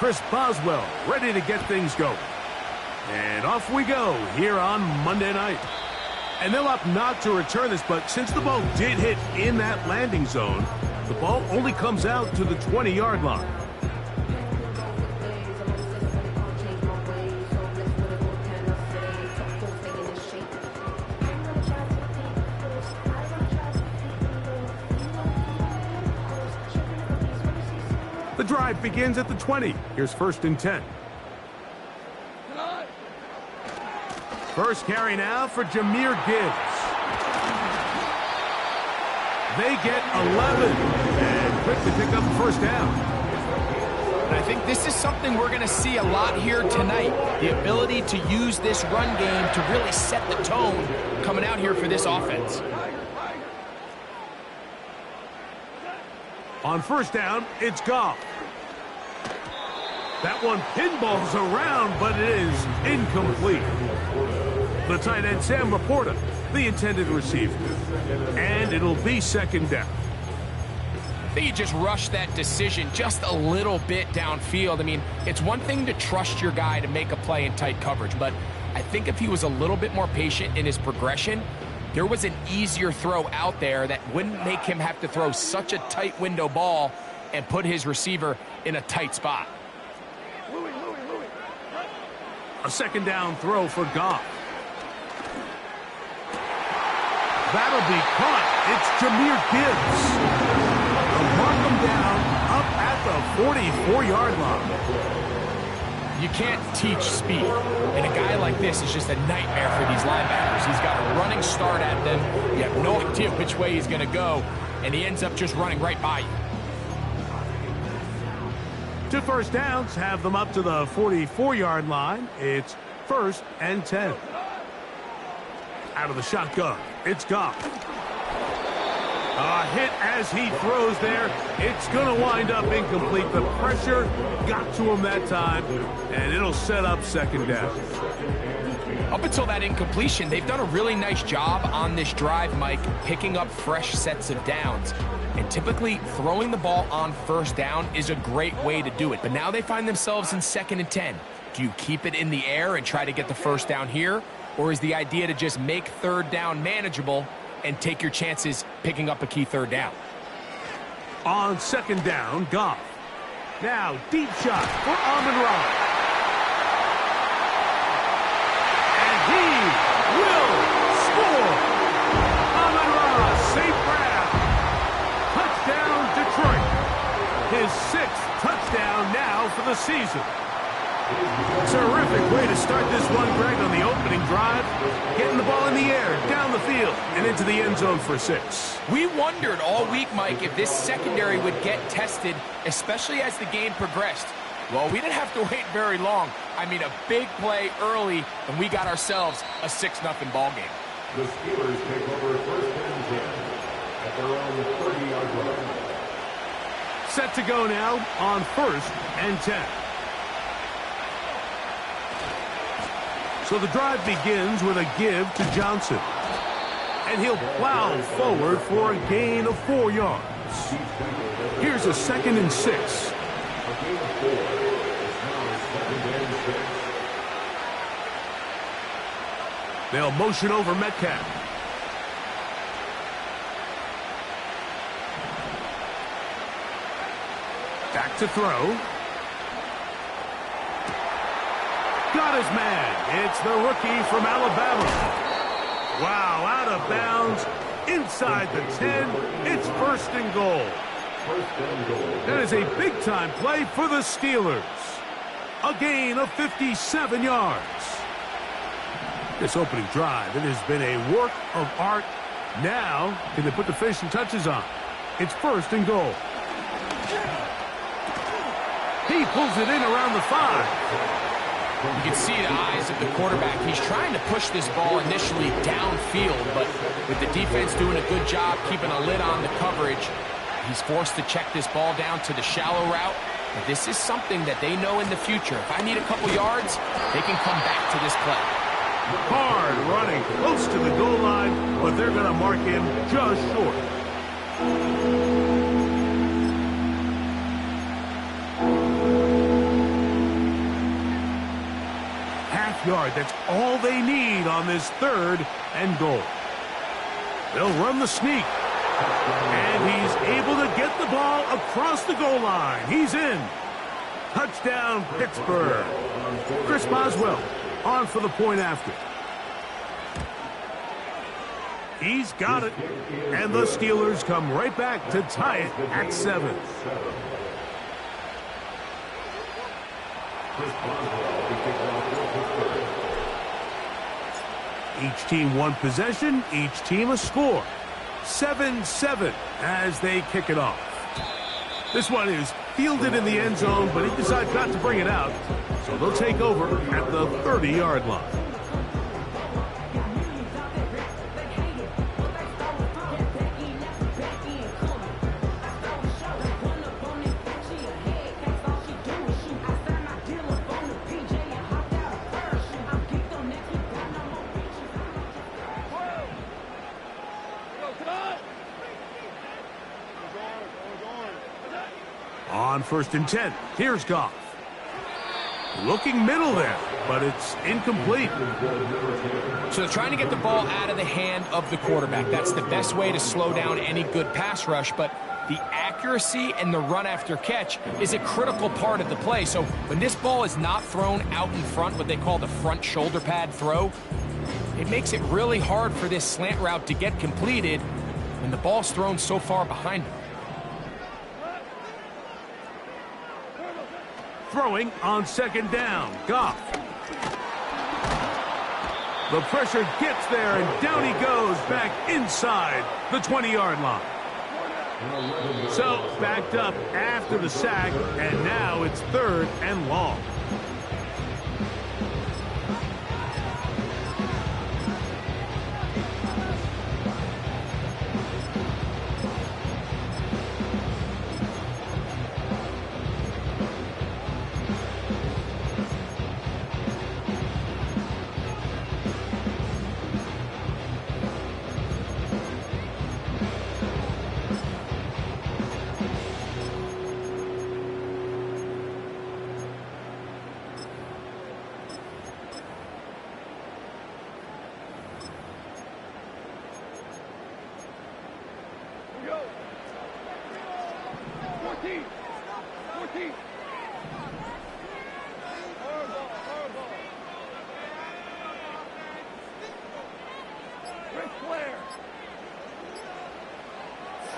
Chris Boswell ready to get things going. And off we go here on Monday night. And they'll opt not to return this, but since the ball did hit in that landing zone, the ball only comes out to the 20-yard line. The drive begins at the 20. Here's 1st and 10. First carry now for Jahmyr Gibbs. They get 11 and quickly pick up first down. And I think this is something we're going to see a lot here tonight. The ability to use this run game to really set the tone coming out here for this offense. On first down, it's Goff. That one pinballs around, but it is incomplete. The tight end, Sam Laporta, the intended receiver. And it'll be 2nd down. I think he just rushed that decision just a little bit downfield. I mean, it's one thing to trust your guy to make a play in tight coverage, but I think if he was a little bit more patient in his progression, there was an easier throw out there that wouldn't make him have to throw such a tight window ball and put his receiver in a tight spot. A 2nd down throw for Goff. That'll be caught. It's Jahmyr Gibbs. They'll mark him down up at the 44-yard line. You can't teach speed, and a guy like this is just a nightmare for these linebackers. He's got a running start at them. You have no idea which way he's going to go, and he ends up just running right by you. 2 first downs have them up to the 44-yard line. It's 1st and 10. Out of the shotgun, it's Goff. A hit as he throws there. It's going to wind up incomplete. The pressure got to him that time, and it'll set up 2nd down. Up until that incompletion, they've done a really nice job on this drive, Mike, picking up fresh sets of downs. And typically, throwing the ball on 1st down is a great way to do it. But now they find themselves in 2nd and 10. Do you keep it in the air and try to get the 1st down here? Or is the idea to just make 3rd down manageable and take your chances picking up a key 3rd down? On 2nd down, Goff. Now, deep shot for Amon-Ra. And he will score. Amon-Ra, safe grab. Touchdown, Detroit. His 6th touchdown now for the season. Terrific way to start this one, Greg, on the opening drive. Getting the ball in the air, down the field, and into the end zone for 6. We wondered all week, Mike, if this secondary would get tested, especially as the game progressed. Well, we didn't have to wait very long. I mean, a big play early, and we got ourselves a 6-0 ball game. The Steelers take over 1st and 10 at their own 30-yard line. Set to go now on 1st and 10. So the drive begins with a give to Johnson. And he'll plow forward for a gain of 4 yards. Here's a 2nd and 6. They'll motion over Metcalf. Back to throw. Got his man. It's the rookie from Alabama. Wow, out of bounds. Inside the 10. It's 1st and goal. That is a big-time play for the Steelers. A gain of 57 yards. This opening drive, it has been a work of art. Now, can they put the finishing touches on? It's 1st and goal. He pulls it in around the 5. You can see the eyes of the quarterback. He's trying to push this ball initially downfield, but with the defense doing a good job keeping a lid on the coverage, he's forced to check this ball down to the shallow route. But this is something that they know in the future. If I need a couple yards, they can come back to this play. Hard running close to the goal line, but they're going to mark him just short. 1.5 yards. That's all they need on this 3rd and goal. They'll run the sneak. And he's able to get the ball across the goal line. He's in. Touchdown, Pittsburgh. Chris Boswell on for the point after. He's got it. And the Steelers come right back to tie it at 7. Each team one possession, each team a score. 7-7 as they kick it off. This one is fielded in the end zone, but he decides not to bring it out. So they'll take over at the 30-yard line. On 1st and 10, here's Goff. Looking middle there, but it's incomplete. So they're trying to get the ball out of the hand of the quarterback. That's the best way to slow down any good pass rush, but the accuracy and the run after catch is a critical part of the play. So when this ball is not thrown out in front, what they call the front shoulder pad throw, it makes it really hard for this slant route to get completed when the ball's thrown so far behind him. Throwing on 2nd down, Goff. The pressure gets there, and down he goes back inside the 20-yard line. So backed up after the sack, and now it's 3rd and long.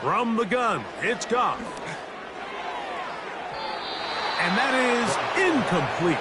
From the gun, it's Goff. And that is incomplete.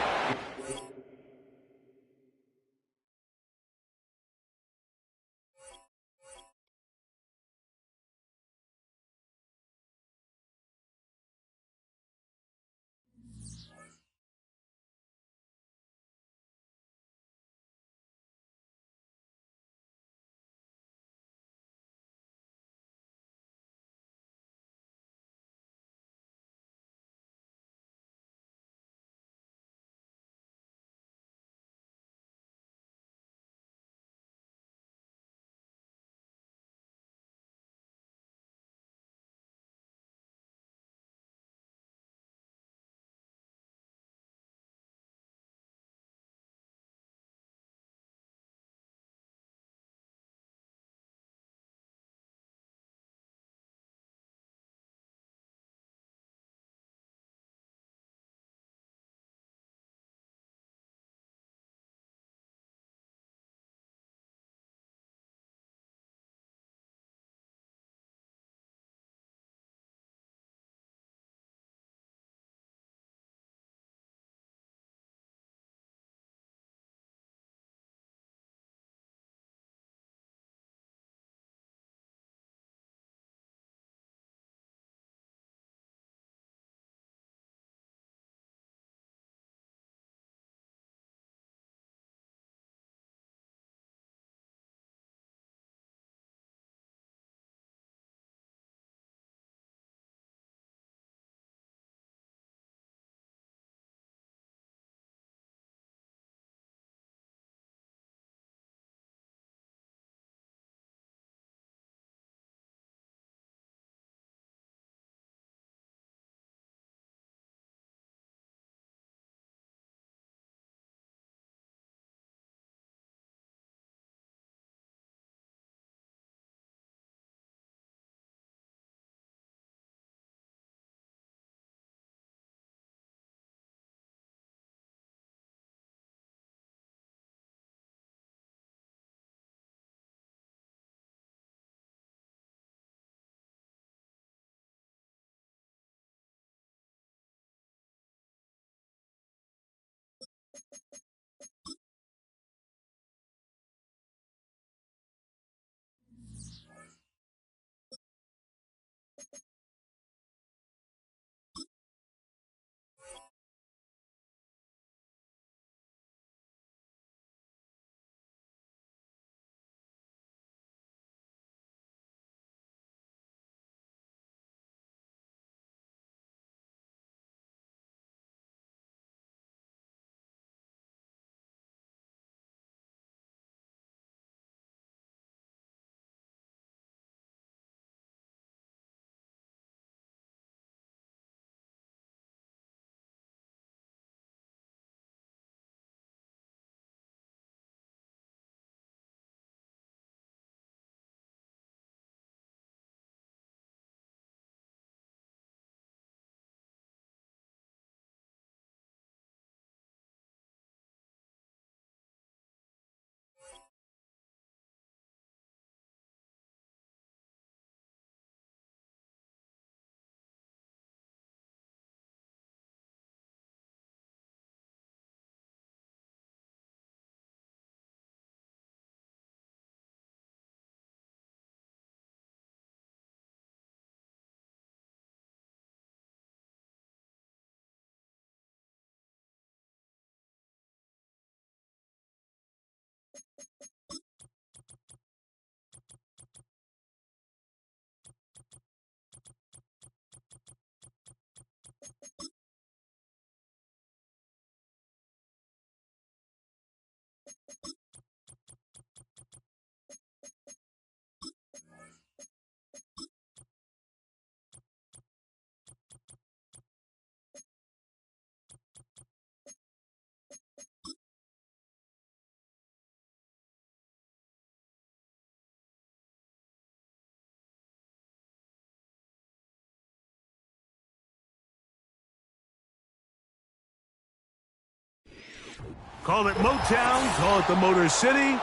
Call it Motown, call it the Motor City.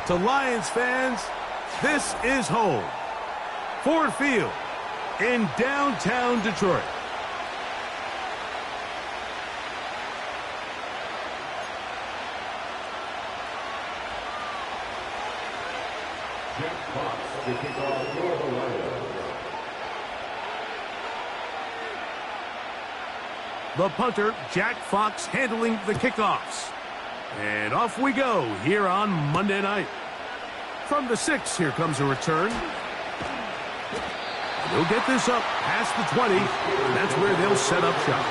To Lions fans, this is home. Ford Field in downtown Detroit. Jack Fox to kick off for the Lions. The punter, Jack Fox, handling the kickoffs. And off we go here on Monday night. From the 6, here comes a return. They'll get this up past the 20, and that's where they'll set up shop.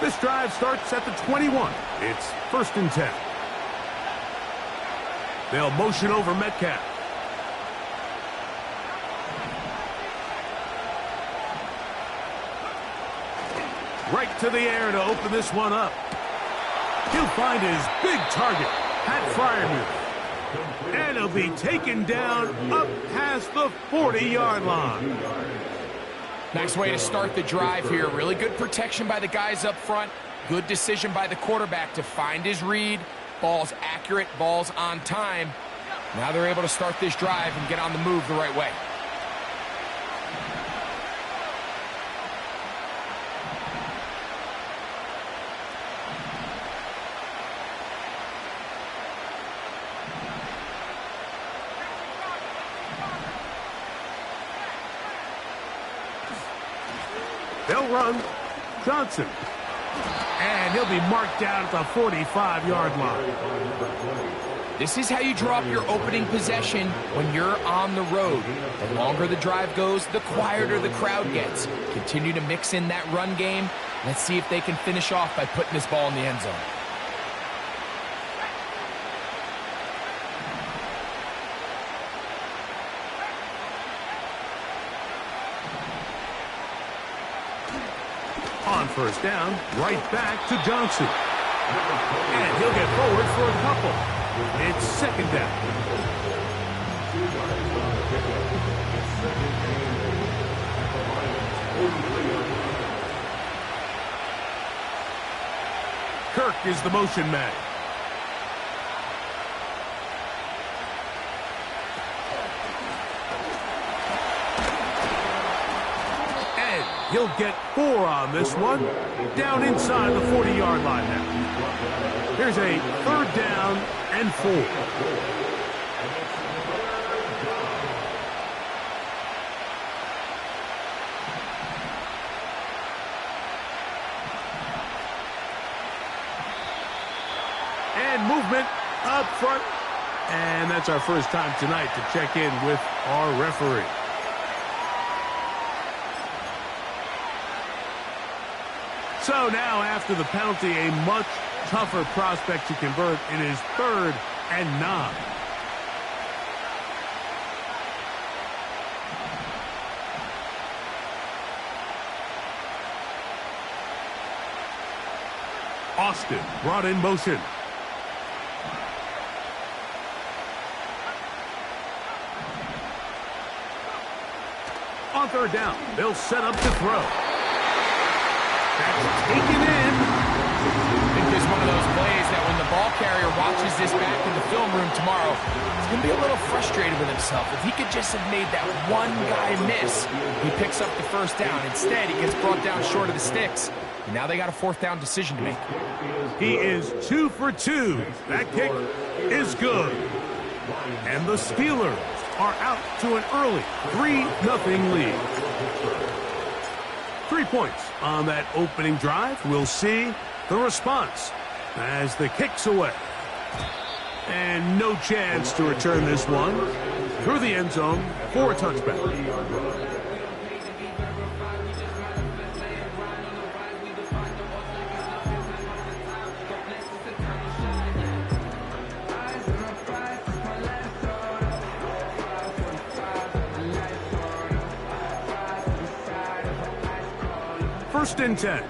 This drive starts at the 21. It's 1st and 10. They'll motion over Metcalf. Right to the air to open this one up. He'll find his big target, Pat Fryermuth. And he'll be taken down up past the 40-yard line. Nice way to start the drive here. Really good protection by the guys up front. Good decision by the quarterback to find his read. Ball's accurate, ball's on time. Now they're able to start this drive and get on the move the right way. They'll run. Johnson. And he'll be marked down at the 45-yard line. This is how you draw up your opening possession when you're on the road. The longer the drive goes, the quieter the crowd gets. Continue to mix in that run game. Let's see if they can finish off by putting this ball in the end zone. On 1st down, right back to Johnson. And he'll get forward for a couple. It's 2nd down. Kirk is the motion man. He'll get 4 on this one. Down inside the 40-yard line now. Here's a 3rd down and 4. And movement up front. And that's our first time tonight to check in with our referee. So now, after the penalty, a much tougher prospect to convert. It is 3rd and 9. Austin brought in motion. On 3rd down, they'll set up to throw. That's taken in. I think this is one of those plays that when the ball carrier watches this back in the film room tomorrow, he's going to be a little frustrated with himself. If he could just have made that one guy miss, he picks up the 1st down. Instead, he gets brought down short of the sticks. And now they got a 4th down decision to make. He is 2 for 2. That kick is good. And the Steelers are out to an early 3-0 lead. 3 points on that opening drive. We'll see the response as the kick's away. And no chance to return this one through the end zone for a touchback. First and 10.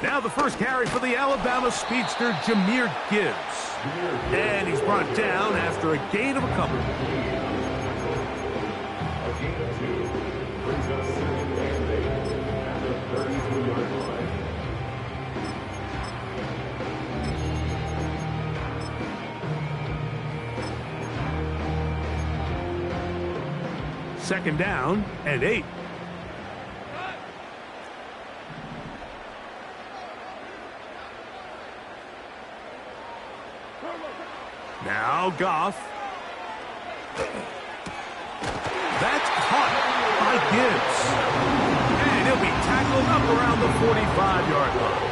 Now the first carry for the Alabama speedster, Jahmyr Gibbs. And he's brought down after a gain of a couple. A gain of 2 brings us second and 8 at the 32-yard line. Second down and 8. Now Goff. That's caught by Gibbs. And he'll be tackled up around the 45-yard line.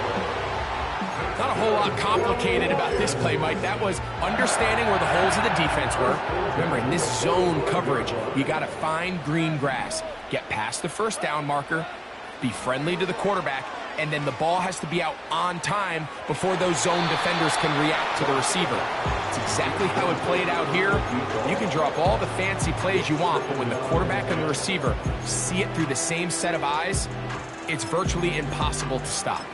Not a whole lot complicated about this play, Mike. That was understanding where the holes of the defense were. Remember, in this zone coverage, you got to find green grass. Get past the first down marker, be friendly to the quarterback, and then the ball has to be out on time before those zone defenders can react to the receiver. It's exactly how it played out here. You can draw up all the fancy plays you want, but when the quarterback and the receiver see it through the same set of eyes, it's virtually impossible to stop.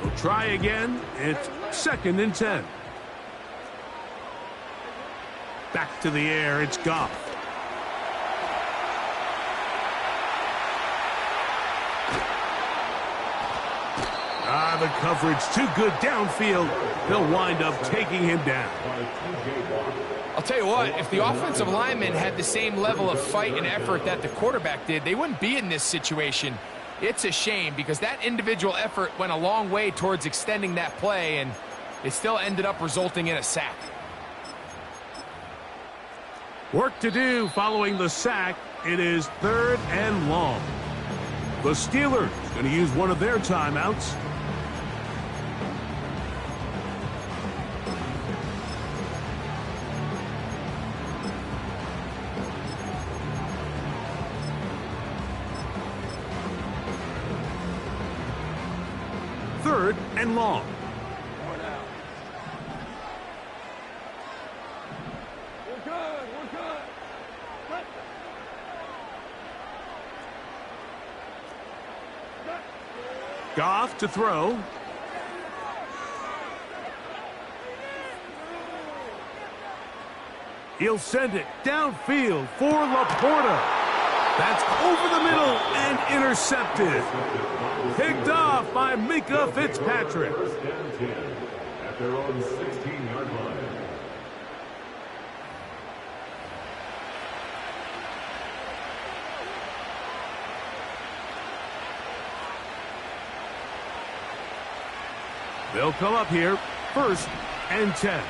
We'll try again. It's second and 10. Back to the air, it's Goff. The coverage too good downfield. They'll wind up taking him down. I'll tell you what, if the offensive lineman had the same level of fight and effort that the quarterback did, they wouldn't be in this situation. It's a shame because that individual effort went a long way towards extending that play, and it still ended up resulting in a sack. Work to do following the sack. It is third and long. The Steelers going to use one of their timeouts. Third and long. We're good. Goff to throw. He'll send it downfield for Laporta. That's over the middle and intercepted. Picked off by Mika Fitzpatrick. First and 10 at their own 16-yard line. They'll come up here, first and 10.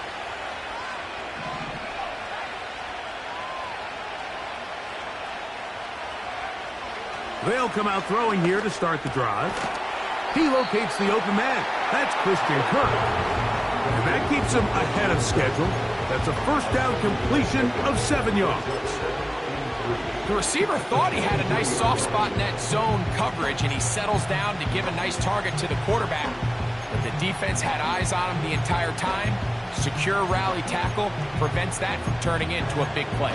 They'll come out throwing here to start the drive. He locates the open man. That's Christian Kirk. And that keeps him ahead of schedule. That's a first down completion of 7 yards. The receiver thought he had a nice soft spot in that zone coverage, and he settles down to give a nice target to the quarterback. But the defense had eyes on him the entire time. Secure rally tackle prevents that from turning into a big play.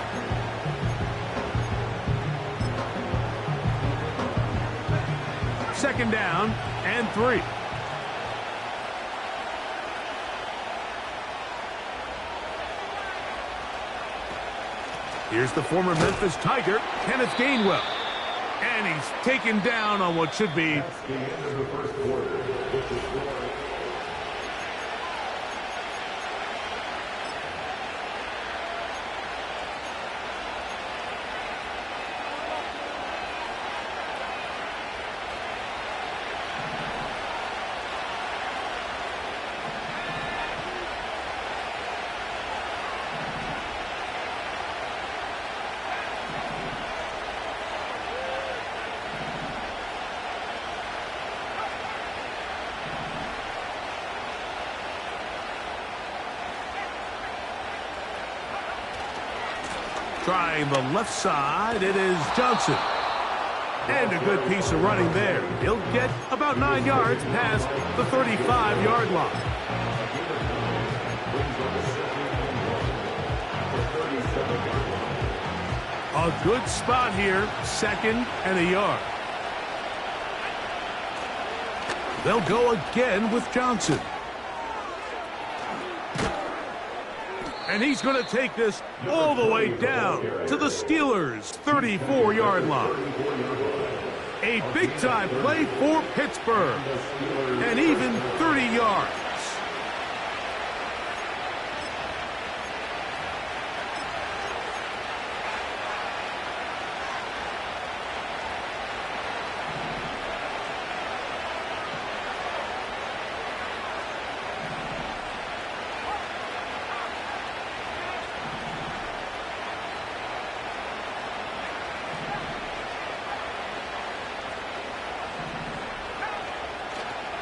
Second down and 3. Here's the former Memphis Tiger, Kenneth Gainwell. And he's taken down on what should be That's the end of the first quarter. With the score. Trying the left side, it is Johnson. And a good piece of running there. He'll get about 9 yards past the 35-yard line. A good spot here, 2nd and a yard. They'll go again with Johnson. And he's going to take this all the way down to the Steelers' 34-yard line. A big-time play for Pittsburgh. And even 30 yards.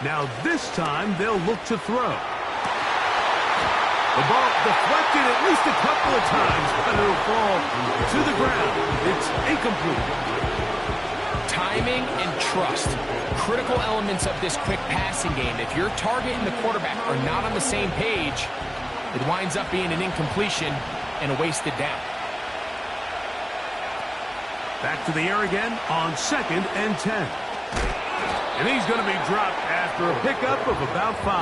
Now this time they'll look to throw. The ball deflected at least a couple of times, but it'll fall to the ground. It's incomplete. Timing and trust, critical elements of this quick passing game. If your target and the quarterback are not on the same page, it winds up being an incompletion and a wasted down. Back to the air again on 2nd and 10. And he's going to be dropped after a pickup of about 5. All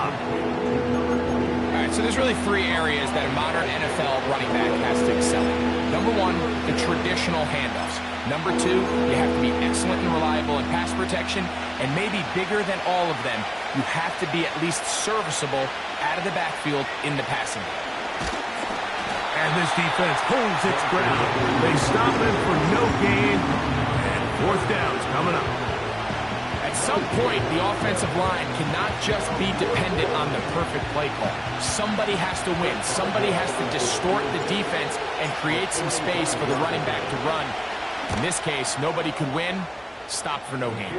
right, so there's really 3 areas that a modern NFL running back has to excel in. Number 1, the traditional handoffs. Number 2, you have to be excellent and reliable in pass protection. And maybe bigger than all of them, you have to be at least serviceable out of the backfield in the passing game. And this defense holds its ground. They stop him for no gain. And 4th down's coming up. At some point, the offensive line cannot just be dependent on the perfect play call. Somebody has to win. Somebody has to distort the defense and create some space for the running back to run. In this case, nobody could win. Stop for no gain.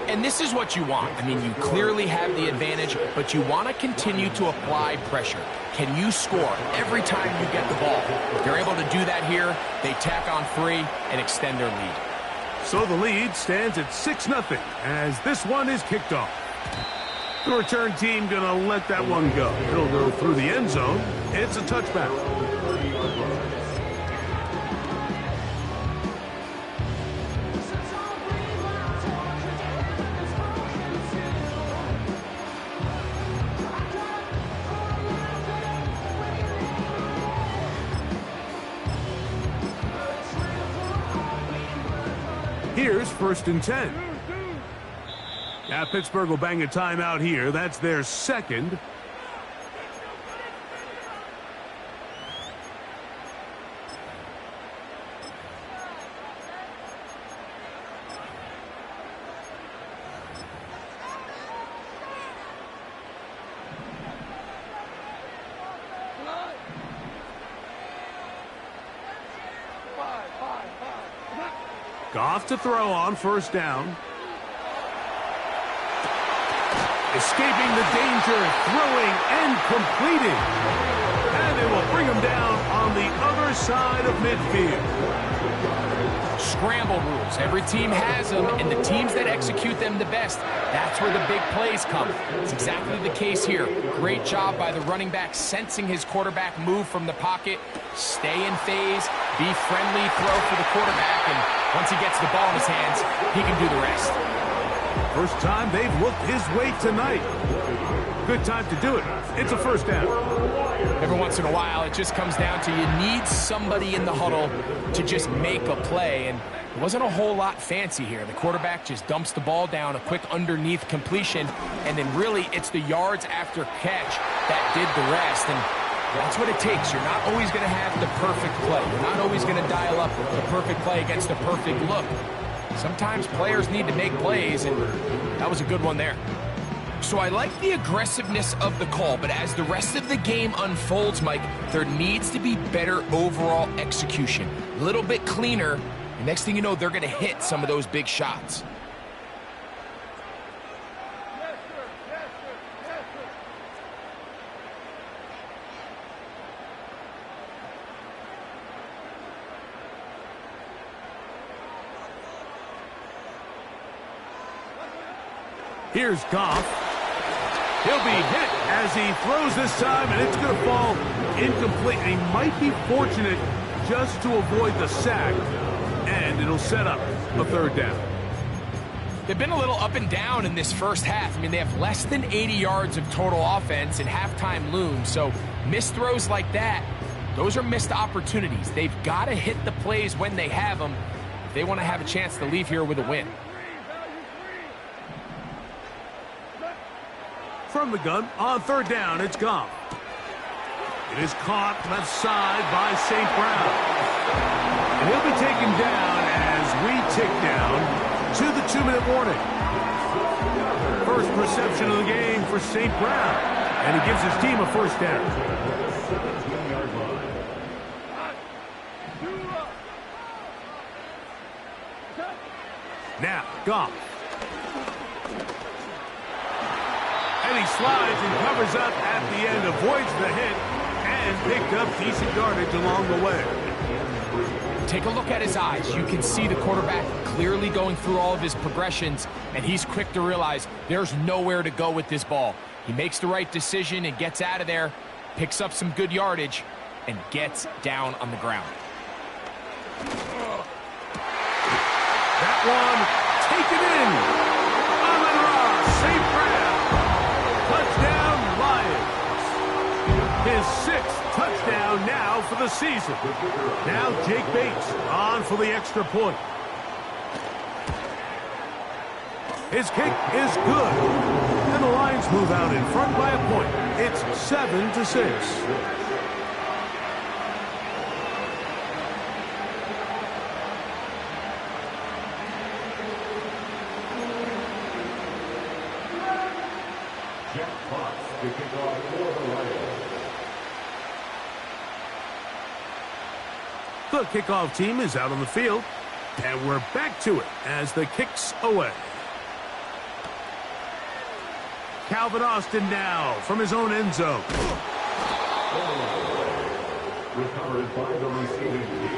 And this is what you want. I mean, you clearly have the advantage, but you want to continue to apply pressure. Can you score every time you get the ball? If they're able to do that here, they tack on 3 and extend their lead. So the lead stands at 6-0 as this one is kicked off. The return team going to let that one go. It'll go through the end zone. It's a touchback. Here's 1st and 10. Now Pittsburgh will bang a timeout here. That's their 2nd. Goff to throw on 1st down. Escaping the danger, throwing and completing. And it will bring him down on the other side of midfield. Scramble rules. Every team has them, and the teams that execute them the best, that's where the big plays come. It's exactly the case here. Great job by the running back sensing his quarterback move from the pocket. Stay in phase, be friendly, throw for the quarterback, and once he gets the ball in his hands, he can do the rest. First time they've looked his way tonight. Good time to do it. It's a 1st down. Every once in a while, it just comes down to you need somebody in the huddle to just make a play, and it wasn't a whole lot fancy here. The quarterback just dumps the ball down, a quick underneath completion, and then really it's the yards after catch that did the rest, and that's what it takes. You're not always going to have the perfect play. You're not always going to dial up the perfect play against the perfect look. Sometimes players need to make plays, and that was a good one there. So I like the aggressiveness of the call, but as the rest of the game unfolds, Mike, there needs to be better overall execution. A little bit cleaner, and next thing you know, they're going to hit some of those big shots. Here's Goff. He'll be hit as he throws this time, and it's going to fall incomplete. And he might be fortunate just to avoid the sack, and it'll set up a third down. They've been a little up and down in this first half. I mean, they have less than 80 yards of total offense, and halftime looms. So missed throws like that, those are missed opportunities. They've got to hit the plays when they have them if they want to have a chance to leave here with a win. From the gun, on third down, it's Goff. It is caught left side by St. Brown. And he'll be taken down as we tick down to the 2-minute warning. First reception of the game for St. Brown. And he gives his team a first down. Now, Goff. And he slides and covers up at the end, avoids the hit, and picked up decent yardage along the way. Take a look at his eyes. You can see the quarterback clearly going through all of his progressions, and he's quick to realize there's nowhere to go with this ball. He makes the right decision and gets out of there, picks up some good yardage, and gets down on the ground. That one taken in. Amon-Ra, St. Brown. Touchdown, Lions. His 6th touchdown now for the season. Now Jake Bates on for the extra point. His kick is good. And the Lions move out in front by a point. It's 7-6. The kickoff team is out on the field, and we're back to it as the kick's away. Calvin Austin now from his own end zone. Recovered by the receiving team.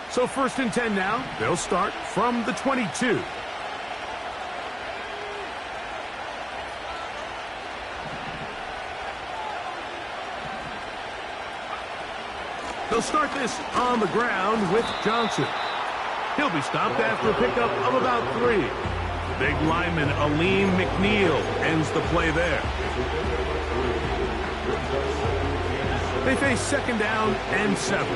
So 1st and 10 now. They'll start from the 22. They'll start this on the ground with Johnson. He'll be stopped after a pickup of about 3. The big lineman, Aleem McNeil, ends the play there. They face 2nd down and 7.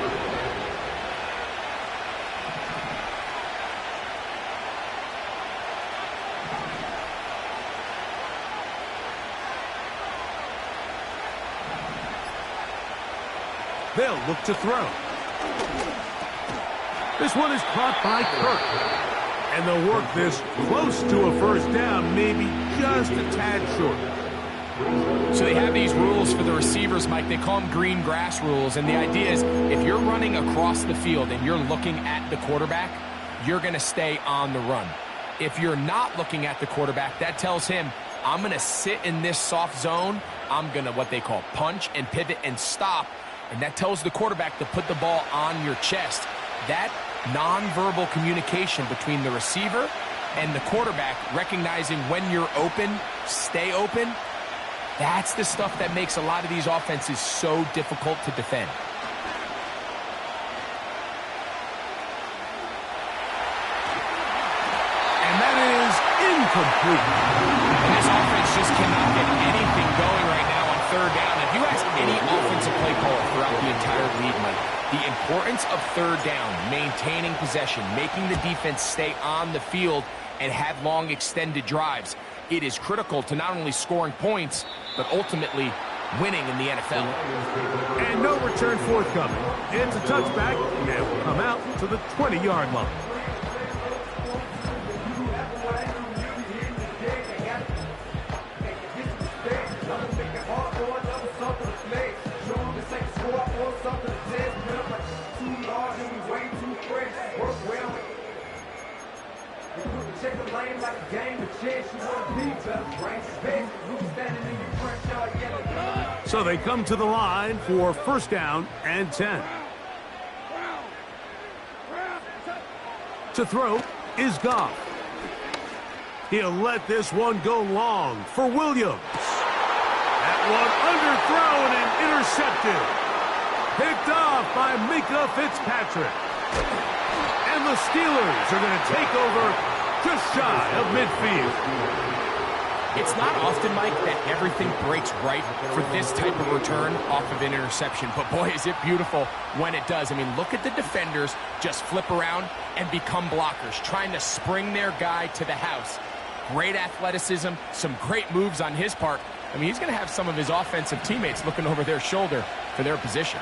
They'll look to throw. This one is caught by Kirk. And they'll work this close to a first down, maybe just a tad short. So they have these rules for the receivers, Mike. They call them green grass rules. And the idea is if you're running across the field and you're looking at the quarterback, you're going to stay on the run. If you're not looking at the quarterback, that tells him, I'm going to sit in this soft zone. I'm going to what they call punch and pivot and stop. And that tells the quarterback to put the ball on your chest. That nonverbal communication between the receiver and the quarterback, recognizing when you're open, stay open, that's the stuff that makes a lot of these offenses so difficult to defend. And that is incomplete. And this offense just cannot get anything going right now on 3rd down. If you ask any offensive play caller throughout the entire league, Mike, the importance of 3rd down, maintaining possession, making the defense stay on the field and have long extended drives, it is critical to not only scoring points, but ultimately winning in the NFL. And no return forthcoming. It's a touchback, and it will come out to the 20-yard line. Check the lane like a game of chess. You want to be better, right? Space, who's standing in your front yard, yellow. So they come to the line for first down and 10. To throw is Goff. He'll let this one go long for Williams. That one underthrown and intercepted. Picked off by Mika Fitzpatrick. And the Steelers are going to take over just shy of midfield. It's not often, Mike, that everything breaks right for this type of return off of an interception. But, boy, is it beautiful when it does. I mean, look at the defenders just flip around and become blockers, trying to spring their guy to the house. Great athleticism, some great moves on his part. I mean, he's going to have some of his offensive teammates looking over their shoulder for their position.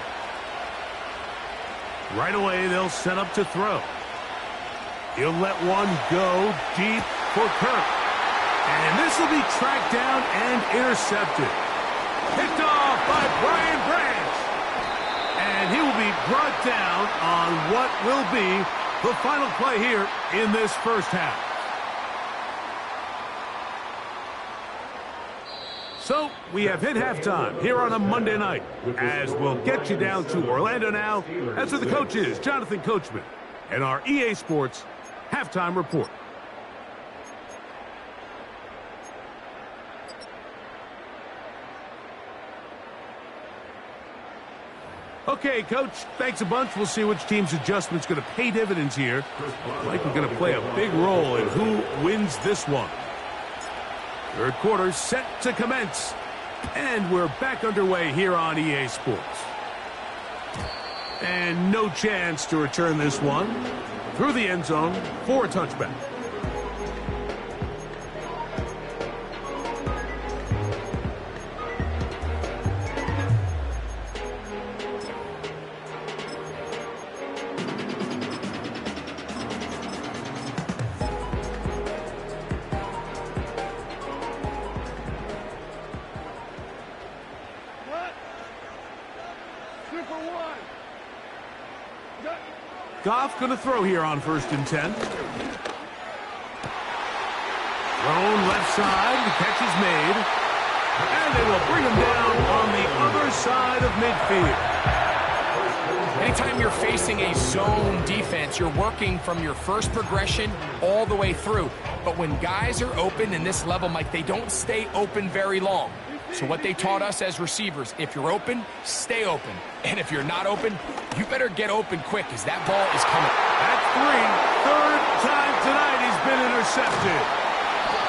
Right away, they'll set up to throw. He'll let one go deep for Kirk. And this will be tracked down and intercepted. Picked off by Brian Branch. And he will be brought down on what will be the final play here in this first half. So we have hit halftime here on a Monday night, as we'll get you down to Orlando now. As for the coaches, Jonathan Coachman, and our EA Sports halftime report. Okay, Coach, thanks a bunch. We'll see which team's adjustment's going to pay dividends here. Like we're going to play a big role in who wins this one. Third quarter set to commence. And we're back underway here on EA Sports. And no chance to return this one through the end zone for a touchback. Goff going to throw here on 1st and 10. Thrown left side. The catch is made. And they will bring him down on the other side of midfield. Anytime you're facing a zone defense, you're working from your first progression all the way through. But when guys are open in this level, Mike, they don't stay open very long. So what they taught us as receivers, if you're open, stay open. And if you're not open, you better get open quick, as that ball is coming. At 3, third time tonight he's been intercepted.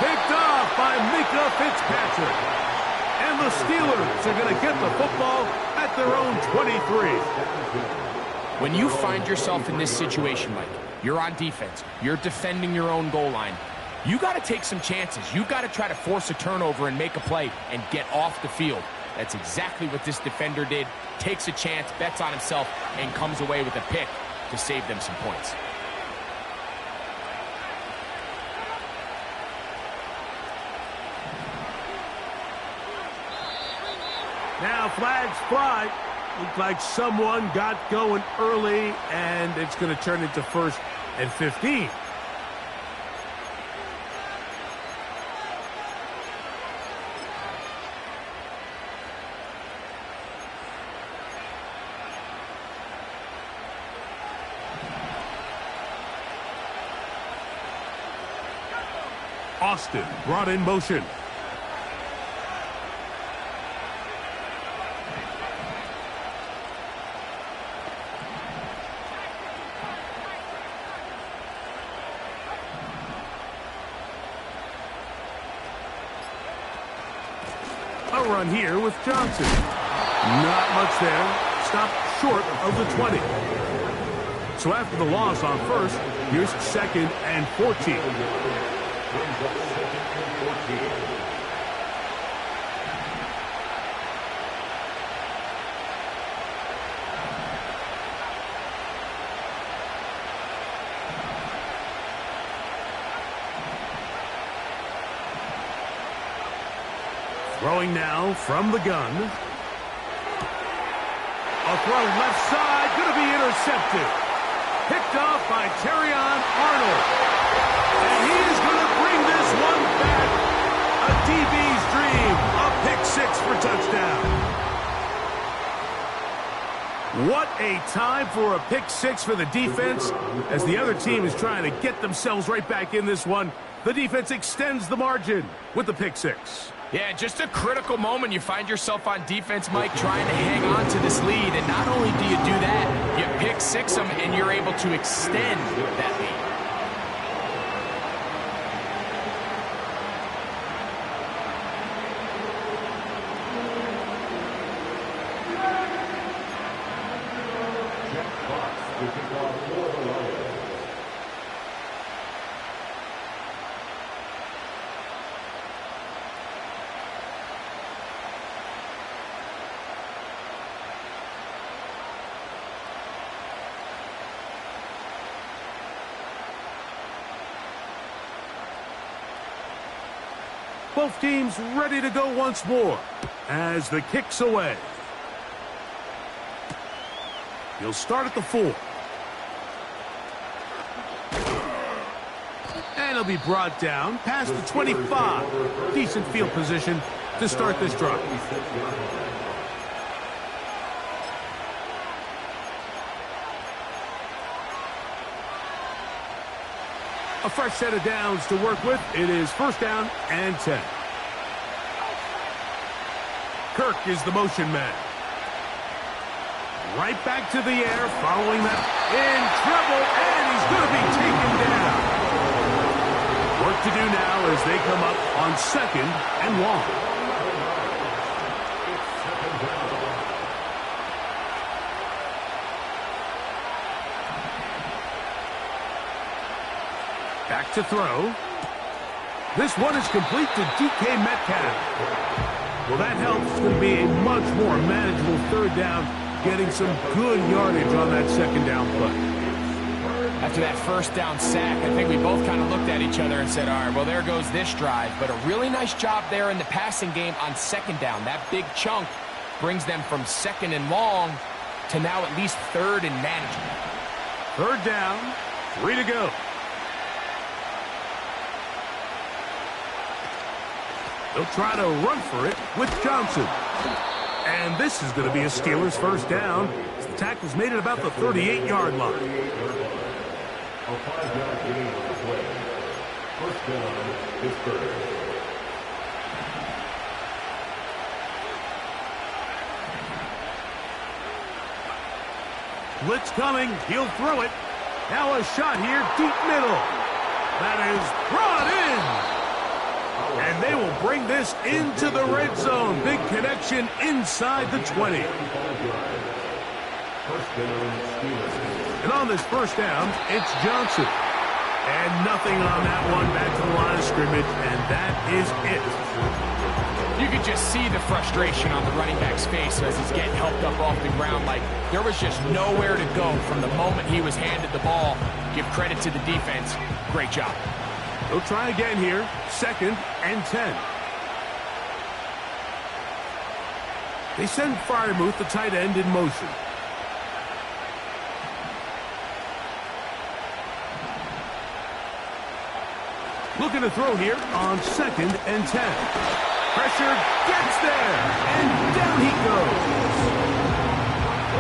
Picked off by Mika Fitzpatrick. And the Steelers are going to get the football at their own 23. When you find yourself in this situation, Mike, you're on defense, you're defending your own goal line, you got to take some chances. You got to try to force a turnover and make a play and get off the field. That's exactly what this defender did. Takes a chance, bets on himself, and comes away with a pick to save them some points. Now flags fly. Looked like someone got going early, and it's going to turn into 1st and 15. Austin brought in motion. A run here with Johnson. Not much there. Stopped short of the 20. So after the loss on 1st, here's 2nd and 14. Throwing now from the gun. A throw left side, going to be intercepted. Picked off by Terrion Arnold. And he is going to bring this one back. A DB's dream. A pick 6 for touchdown. What a time for a pick six for the defense. As the other team is trying to get themselves right back in this one, the defense extends the margin with the pick six. Yeah, just a critical moment. You find yourself on defense, Mike, trying to hang on to this lead. And not only do you do that, you pick six them, and you're able to extend that lead. Both teams ready to go once more as the kick's away. He'll start at the 4. And he'll be brought down past the 25. Decent field position to start this drive. A fresh set of downs to work with. It is first down and 10. Kirk is the motion man. Right back to the air, following that. In trouble, and he's going to be taken down. Work to do now as they come up on 2nd and long. Back to throw. This one is complete to DK Metcalf. Well, that helps. It's going to be a much more manageable third down, getting some good yardage on that second down play. After that first down sack, I think we both kind of looked at each other and said, all right, well, there goes this drive. But a really nice job there in the passing game on second down. That big chunk brings them from 2nd and long to now at least 3rd and manageable. Third down, 3 to go. They'll try to run for it with Johnson. And this is going to be a Steelers first down. The tackle's made at about the 38-yard line. A 5-yard gain on the play. First down is 30. Blitz coming. He'll throw it. Now a shot here, deep middle. That is brought in. And they will bring this into the red zone. Big connection inside the 20. And on this first down, it's Johnson. And nothing on that one. Back to the line of scrimmage, and that is it. You could just see the frustration on the running back's face as he's getting helped up off the ground. Like there was just nowhere to go from the moment he was handed the ball. Give credit to the defense. Great job. They'll try again here. 2nd and 10. They send Freiermuth, the tight end, in motion. Looking to throw here on 2nd and 10. Pressure gets there, and down he goes.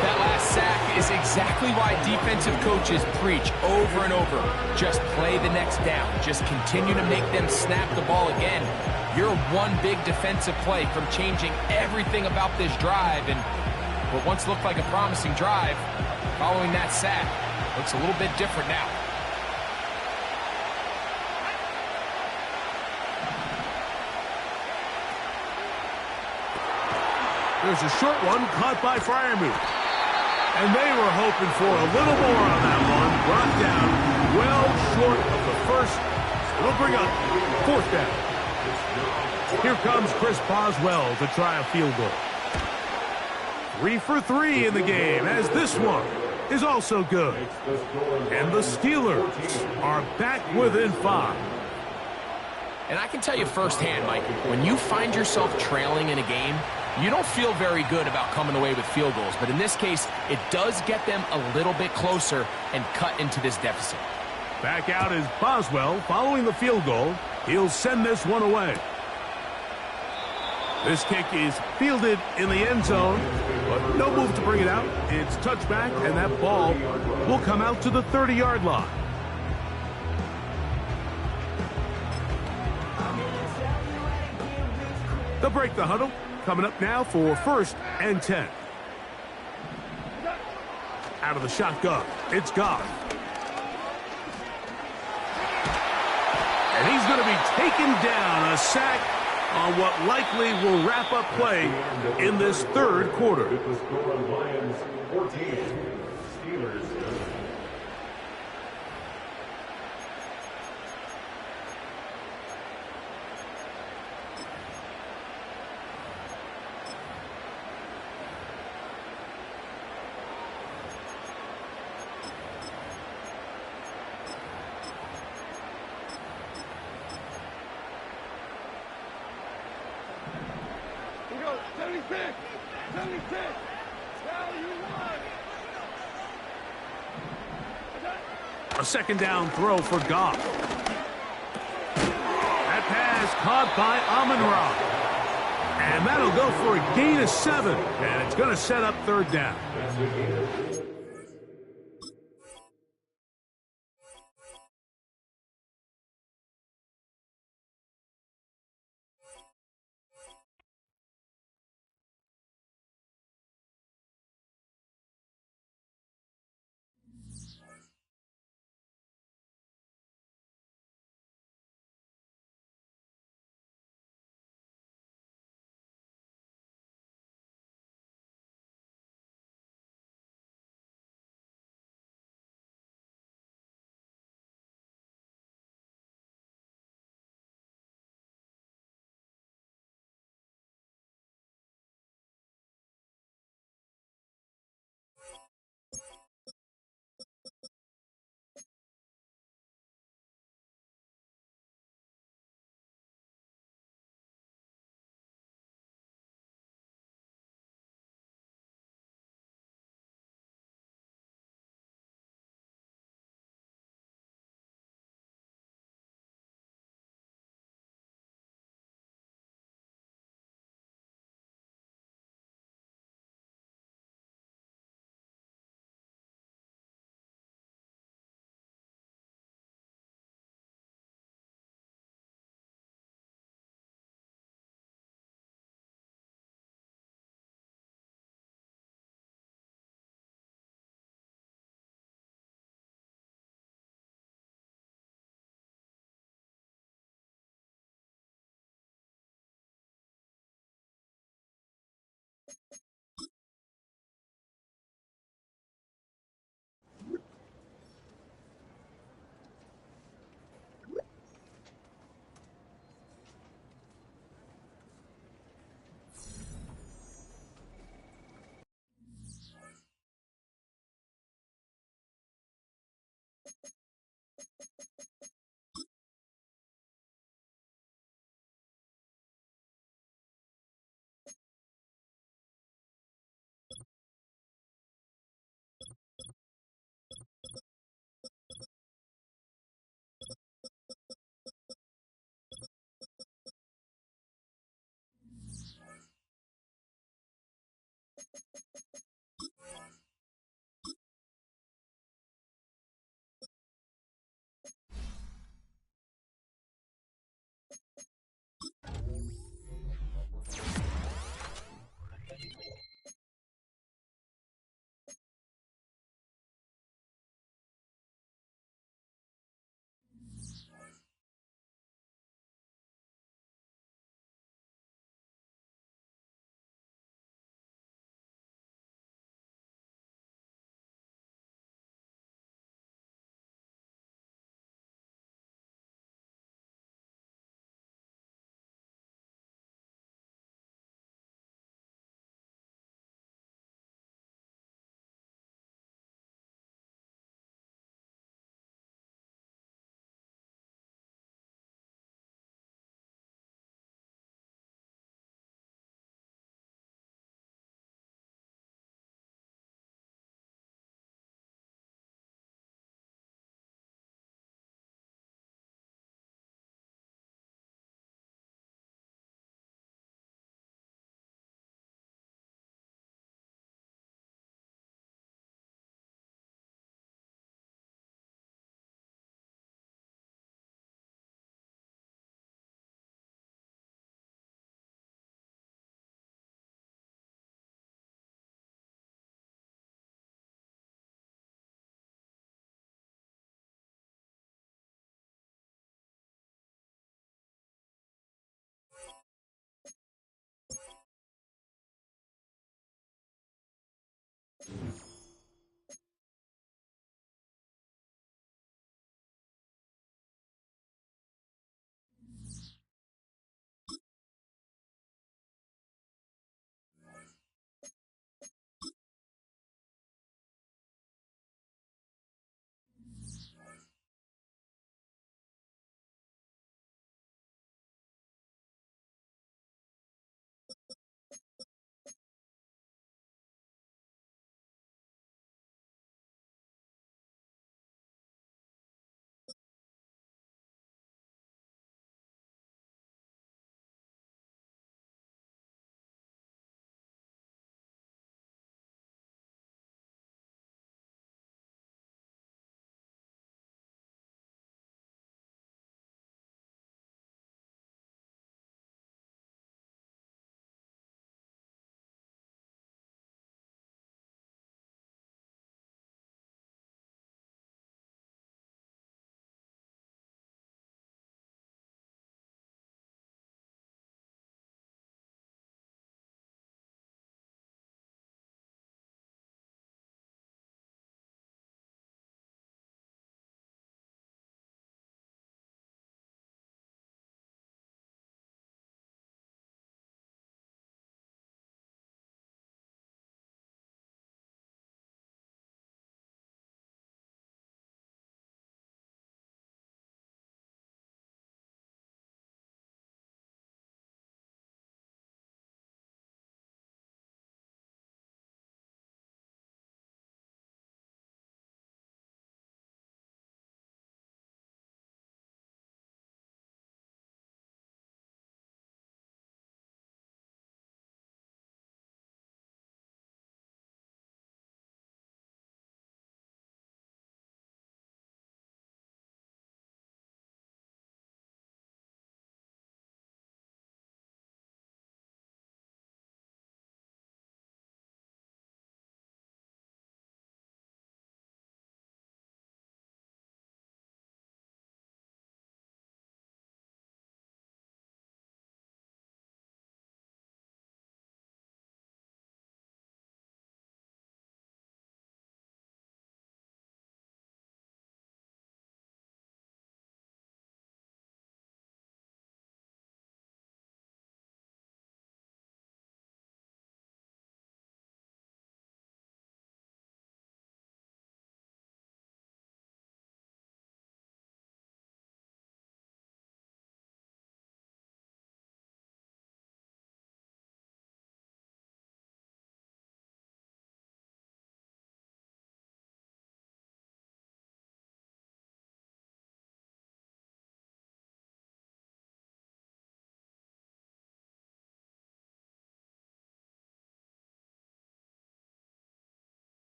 That last sack is exactly why defensive coaches preach over and over. Just play the next down. Just continue to make them snap the ball again. You're one big defensive play from changing everything about this drive. And what once looked like a promising drive, following that sack, looks a little bit different now. There's a short one caught by Freiermuth. And they were hoping for a little more on that one. Brought down well short of the first. It'll bring up 4th down. Here comes Chris Boswell to try a field goal. 3 for 3 in the game, as this one is also good. And the Steelers are back within 5. And I can tell you firsthand, Mike, when you find yourself trailing in a game, you don't feel very good about coming away with field goals. But in this case, it does get them a little bit closer and cut into this deficit. Back out is Boswell following the field goal. He'll send this one away. This kick is fielded in the end zone. But no move to bring it out. It's touchback, and that ball will come out to the 30-yard line. They'll break the huddle. Coming up now for 1st and 10. Out of the shotgun, it's Goff. And he's going to be taken down, a sack on what likely will wrap up play in this 3rd quarter. The score on Lions 14, Steelers 9. A 2nd down throw for Goff. That pass caught by Amon-Ra. And that'll go for a gain of 7. And it's going to set up 3rd down.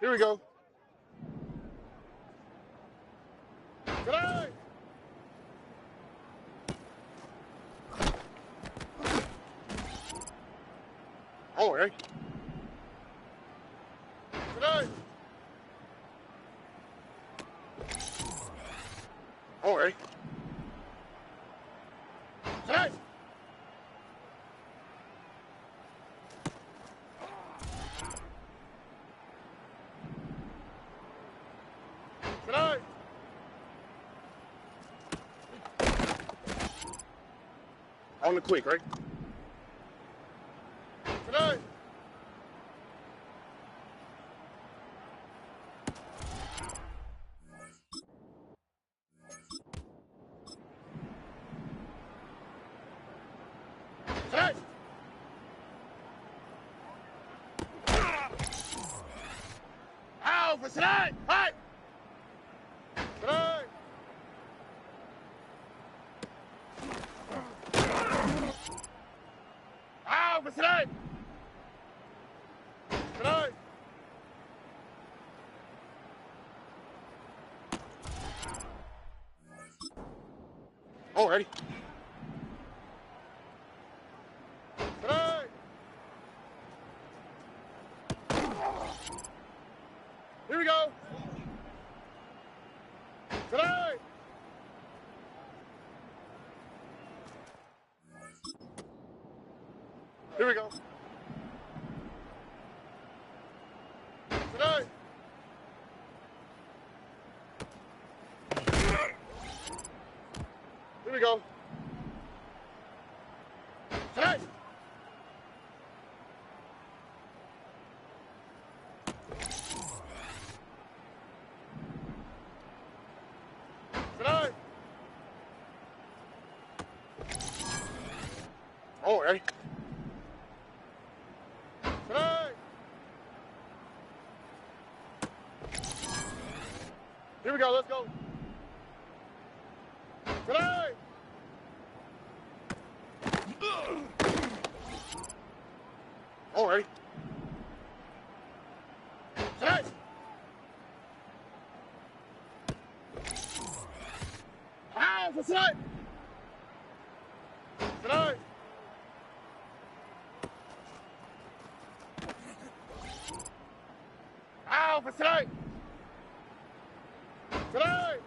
Here we go. Today. Oh, hey. Today. Oh, hey. Today. Today. On the quick, right? Today. Today. Alpha today. Hey. Today. Alpha today. Today. Alrighty. Today. Here we go. Today. Here we go. Today. Here we go. Today. Today. Oh, ready? Today. Here we go. Let's go. Today. Oh, ready? Today. Alpha today. Today. Alpha today. Today.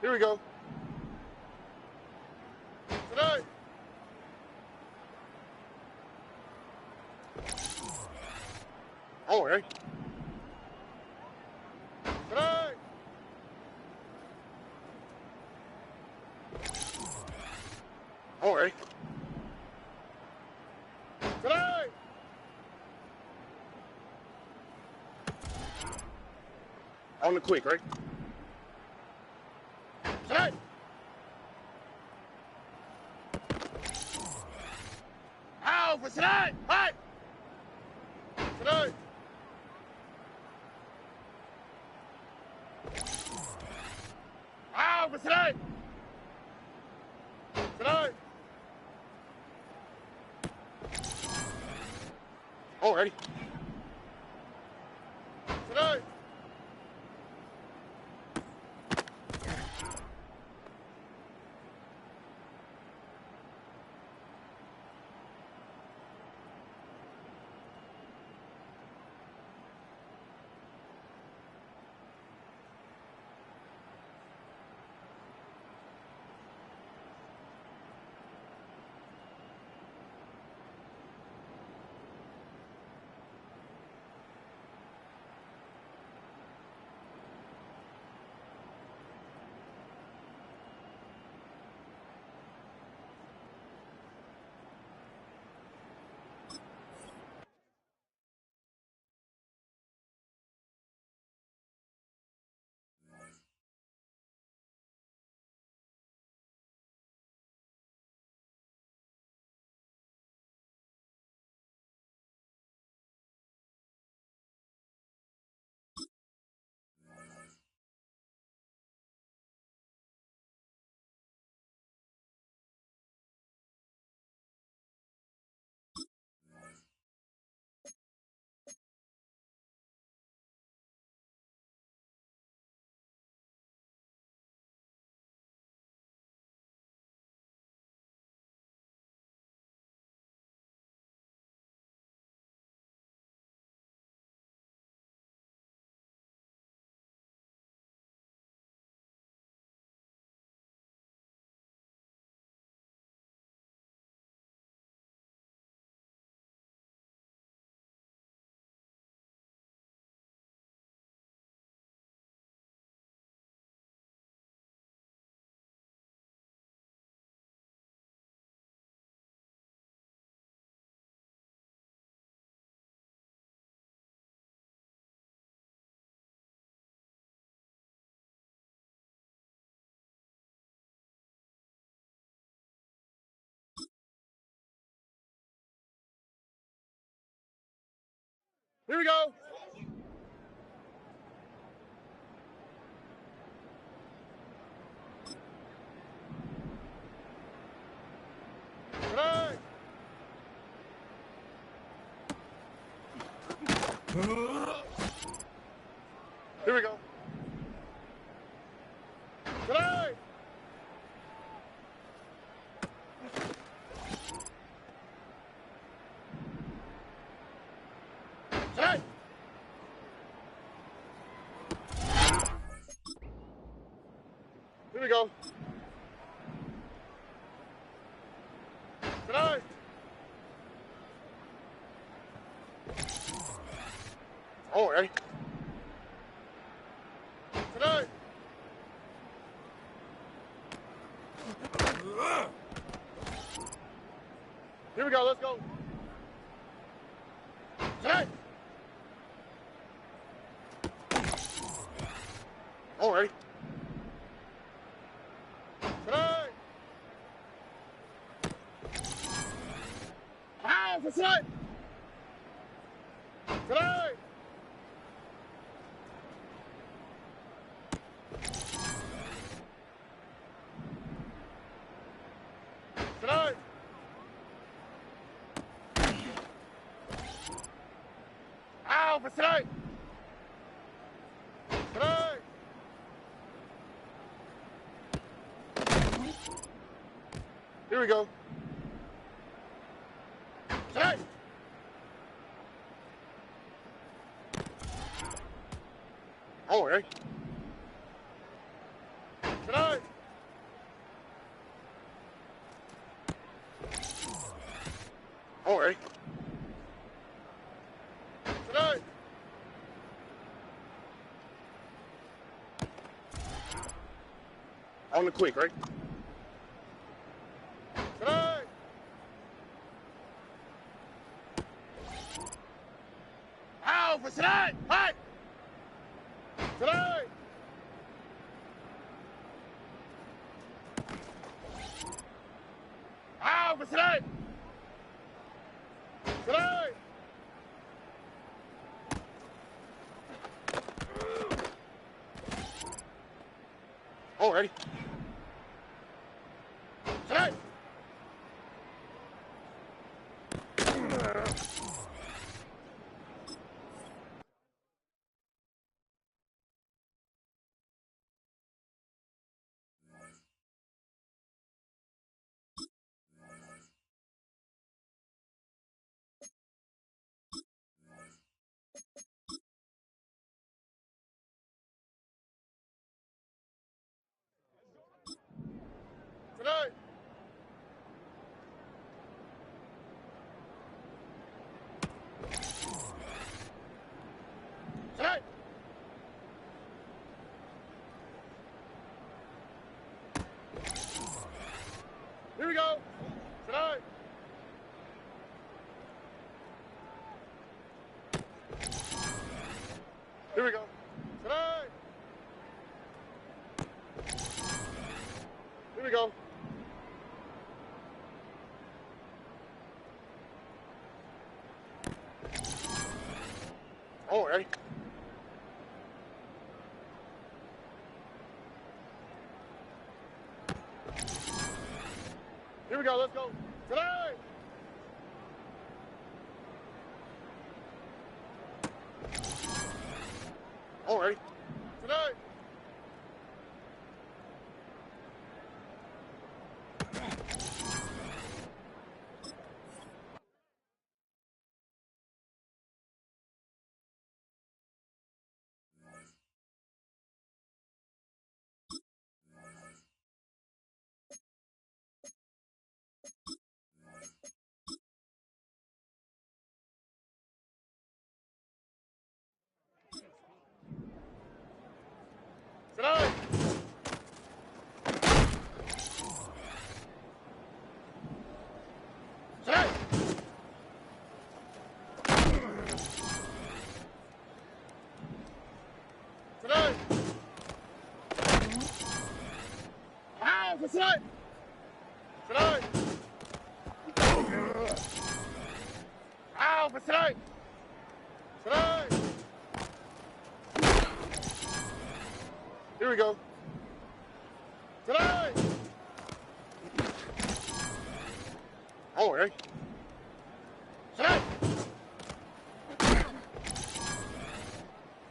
Here we go. Today. Oh, hey. Today. Oh, hey. Today. On the quick, right? Alpha tonight. Tonight. Alrighty. Tonight. Here we go. Tonight. Here we go. Tonight. Tonight. Here we go. Tonight. All right. Tonight. Here we go. Let's go. Tonight. All right. Tonight. Ah, for tonight. Tonight. Tonight. Ow, for tonight. Tonight. Here we go. Tonight. All right. Tonight. All right. Tonight. On the quick, right? Tonight. Ow, for tonight. Hi. Tonight. Ow, for tonight. Tonight. Alrighty. Here we go. Tonight. Here we go. Oh, ready? Here we go, let's go. Tonight! Oh, ready? Tonight! Tonight! Tonight! Tonight! Ow, for tonight! Tonight! Ow, for tonight! Tonight! Here we go. Tonight! Oh, ready? Tonight!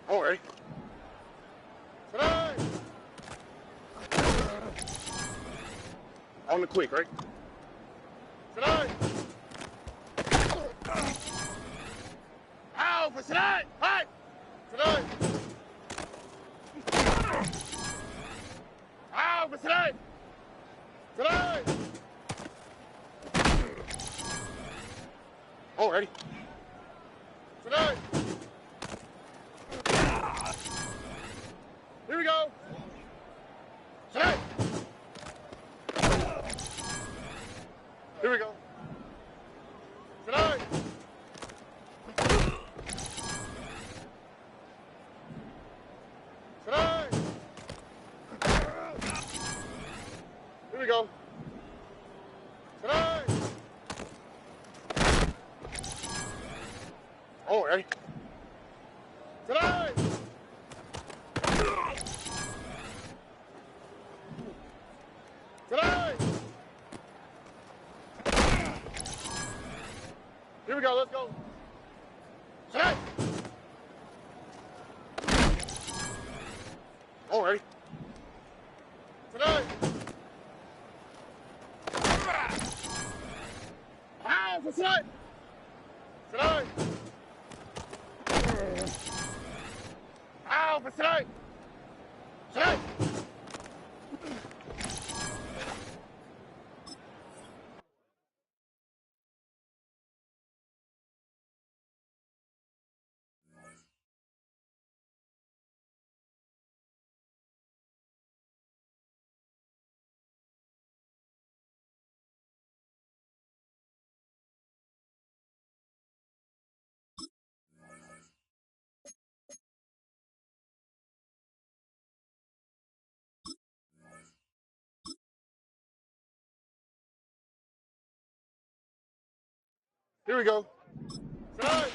Oh, ready? Tonight! On the quick, right? Tonight! Ow, for tonight! Hi! Tonight! Ow, for tonight! Tonight! Oh, ready? Tonight! Here we go! Tonight! Here we go! Tonight! Tonight! Here we go! Tonight! Oh, ready? Tonight! Tonight! Here we go, let's go! Tonight! Oh, ready? Tonight! Ow, for tonight! Tonight! Ow, for tonight! Tonight! Here we go. Tonight!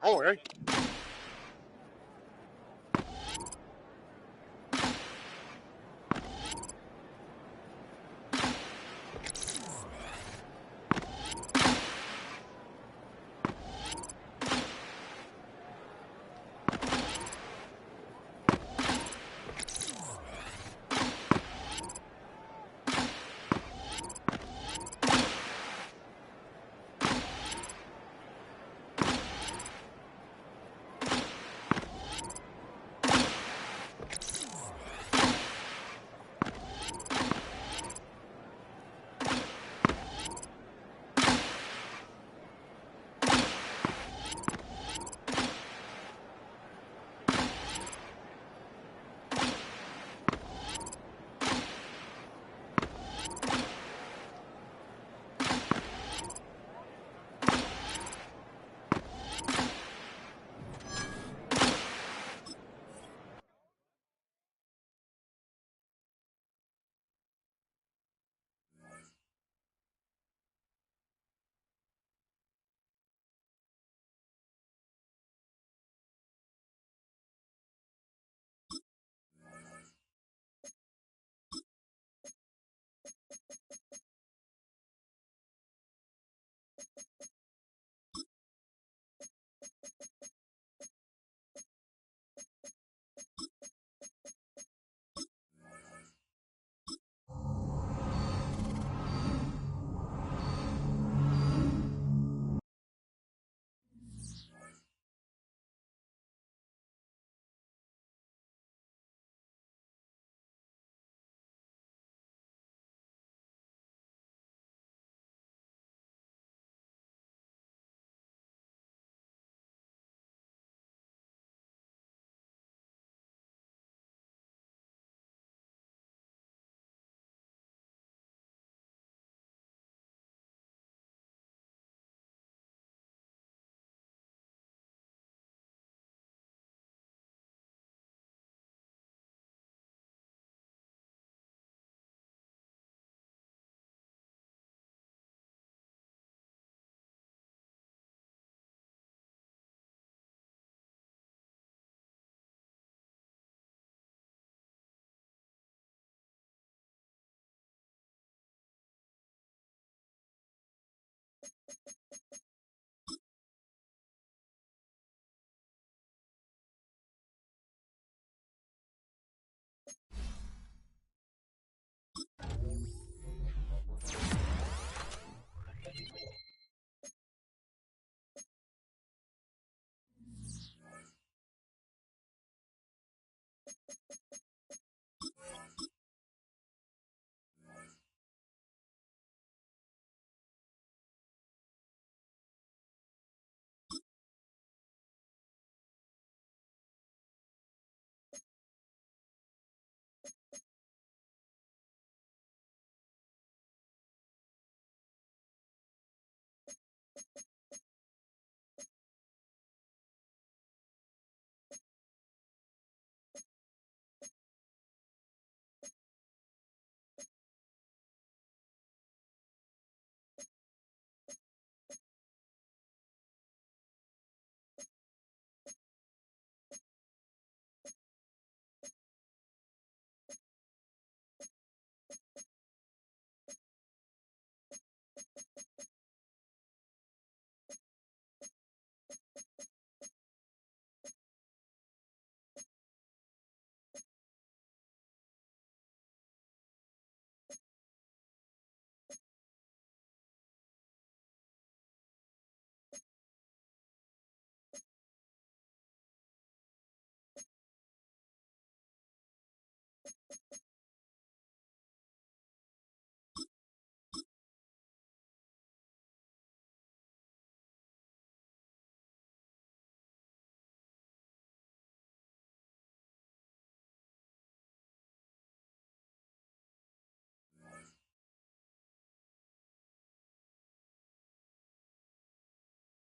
Oh, hey.